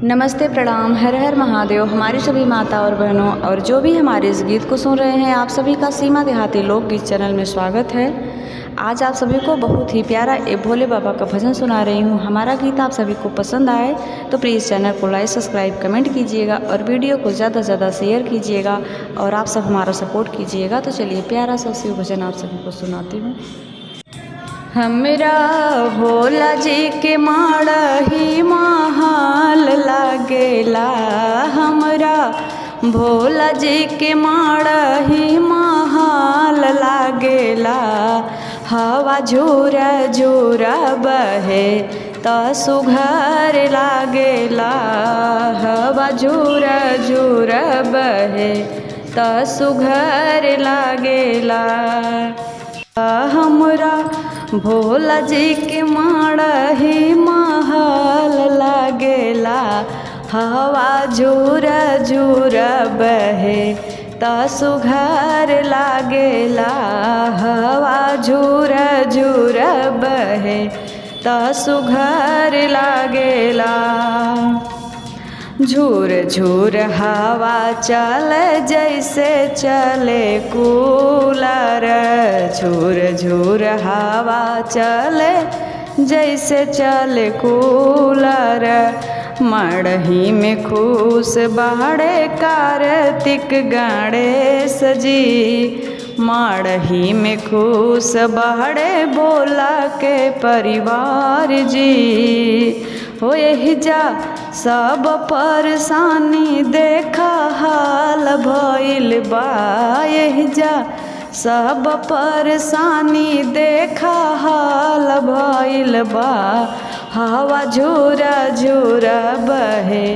नमस्ते, प्रणाम, हर हर महादेव। हमारी सभी माता और बहनों और जो भी हमारे इस गीत को सुन रहे हैं, आप सभी का सीमा देहाती लोकगीत चैनल में स्वागत है। आज आप सभी को बहुत ही प्यारा एक भोले बाबा का भजन सुना रही हूँ। हमारा गीत आप सभी को पसंद आए तो प्लीज़ चैनल को लाइक, सब्सक्राइब, कमेंट कीजिएगा और वीडियो को ज़्यादा से ज़्यादा शेयर कीजिएगा और आप सब हमारा सपोर्ट कीजिएगा। तो चलिए प्यारा सा शिव भजन आप सभी को सुनाती हूँ। हमरा भोला जी के माड़ही महाल लागेला, हमरा भोला जी के माड़ही महाल लागेला। हवा झूरा झूरा बहे त सुघर लागेला, हवा झूरा झूरा बहे त सुघर लागेला। हमरा भोला जी के माड़ही महल लागेला, हवा झूरा झूरा बहे त सुघर लागेला, हवा झूरा झूरा बहे त सुघर लागेला। झूर झूर हवा चले जैसे चले कूलर, झूर झूर हवा चले जैसे चले कूलर। मड़ही में खुश बाड़े कार्तिक गणेश जी, मड़ही में खुश बाड़े भोला के परिवार जी। हो यही जा सब परेशानी देखा हाल भइल बा, यही जा सब परेशानी देखा हाल भइल बा। हवा झूरा झूरा बहे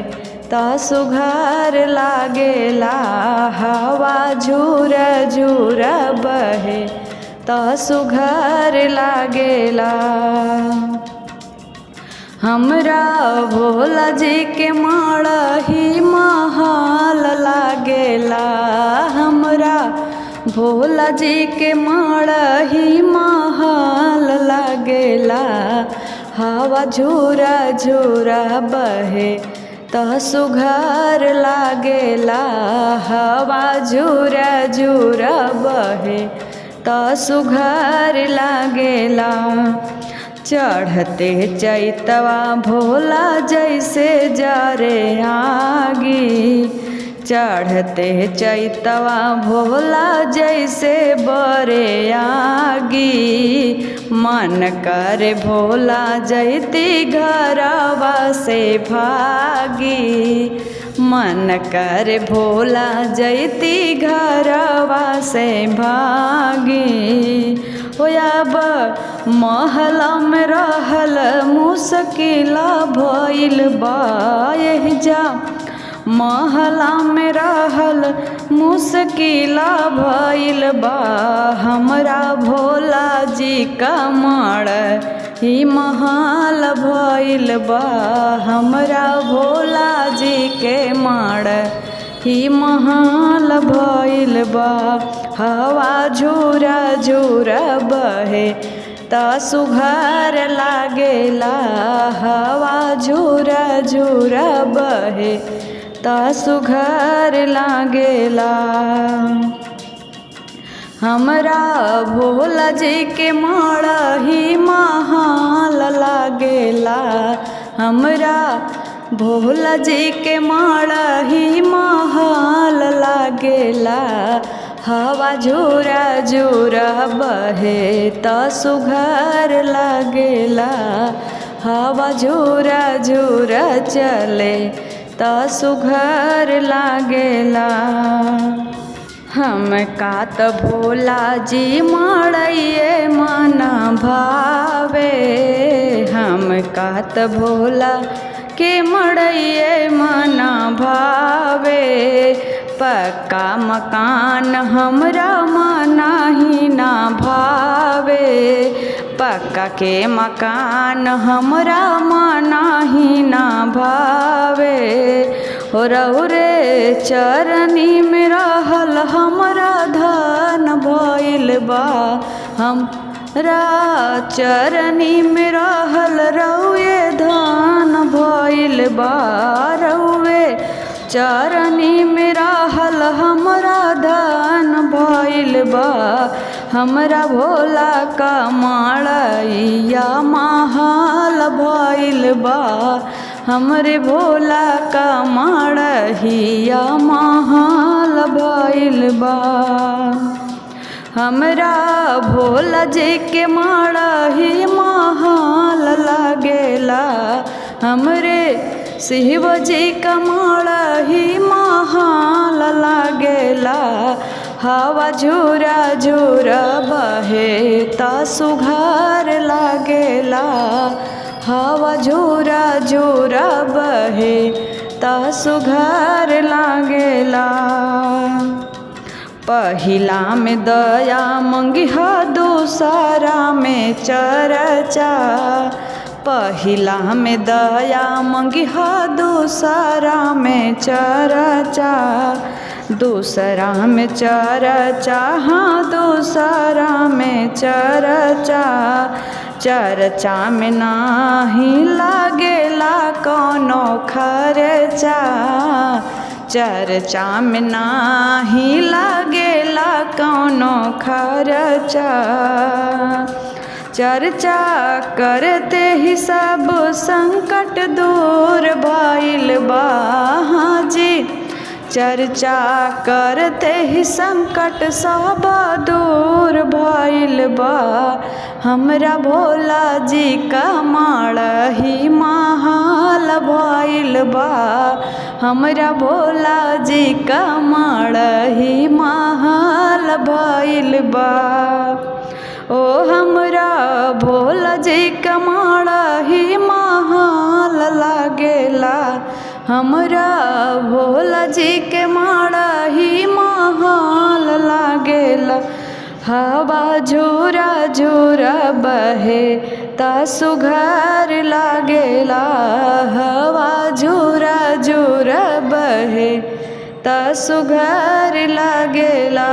त सुघर लागेला, हवा झूरा झूरा बहे त सुघर लागेला। हमरा भोला जी के माड़ही महल लागेला, हमरा भोला जी के माड़ही महल लागेला। हवा झूरा झूरा बहे त सुघर लागेला, हवा झूरा झूरा बहे त सुघर लागेला। चढ़ते चैतवा भोला जैसे जारे आगी, चढ़ते चैतवा भोला जैसे बरे आगी। मन करे भोला जैती घरवा से भागी, मन करे भोला जैती घरवा से भागी। अब महला में रहल मुश्किला भइल बा, यही जा महला में रहल मुश्किला भइल बा। हमरा भोला जी का माड़ही महल भइल बा, हमरा भोला जी के माड़ही महल भइल बा। हवा झूरा झूरा बहे त सुघर लागेला, हवा झूरा झूरा बहे त सुघर लागेला। हमरा भोला जी के माड़ही महल लागेला, हमरा भोला जी के माड़ही महल लागेला। हवा झूरा झूरा बहे त सुघर लागेला, हवा झूरा झूरा चले त सुघर लागेला। हम का त भोला जी माड़िए मन भावे, हम का त भोला के मड़िए मन भावे। पक्का मकान हमरा मनाही ना भावे, पक्का के मकान हमरा मनाही ना भावे। हो रौरे चरनी में रहल हमरा धन भइल बा, हमरा चरनी में रहल रउए धन भइल बा रउवे चरनी में रहल हमरा धन भइल बा। हमरा भोला का माड़ैया महल भइल बा। हमरे भोला का माड़हिया महल भइल बा। हमरा भोला जी के माड़ही महल लागेला। हमरे शिव जी का माड़ही महल लागेला। हवा झूरा झूरा बहे ता सुघर लागेला। हवा झूरा झूरा बहे ता सुघर लागेला। पहिला में दया मंगिहा दूसरा में चर्चा। पहिला में दया मंगिहा दूसरा में चर्चा। दूसरा में चर्चा हाँ दूसरा में चर्चा। चर्चा में नाही लागेला कौनो खर्चा। चर्चा में नाही लागेला कौनो खर्चा। चर्चा करते ही सब संकट दूर भइल बा। हाँ जी चर्चा करते ही संकट सब दूर भइल बा। हमरा भोला जी का माड़ही महल भइल बा। हमरा भोला जी का माड़ही महल भइल बा। ओ हमरा भोला जी का माड़ही महल लागेला। हमरा भोला जी के माड़ही महल लागेला। हवा झूरा झूरा बहे ता सुघर लागेला। हवा झूरा झूरा बहे ता सुघर लागेला।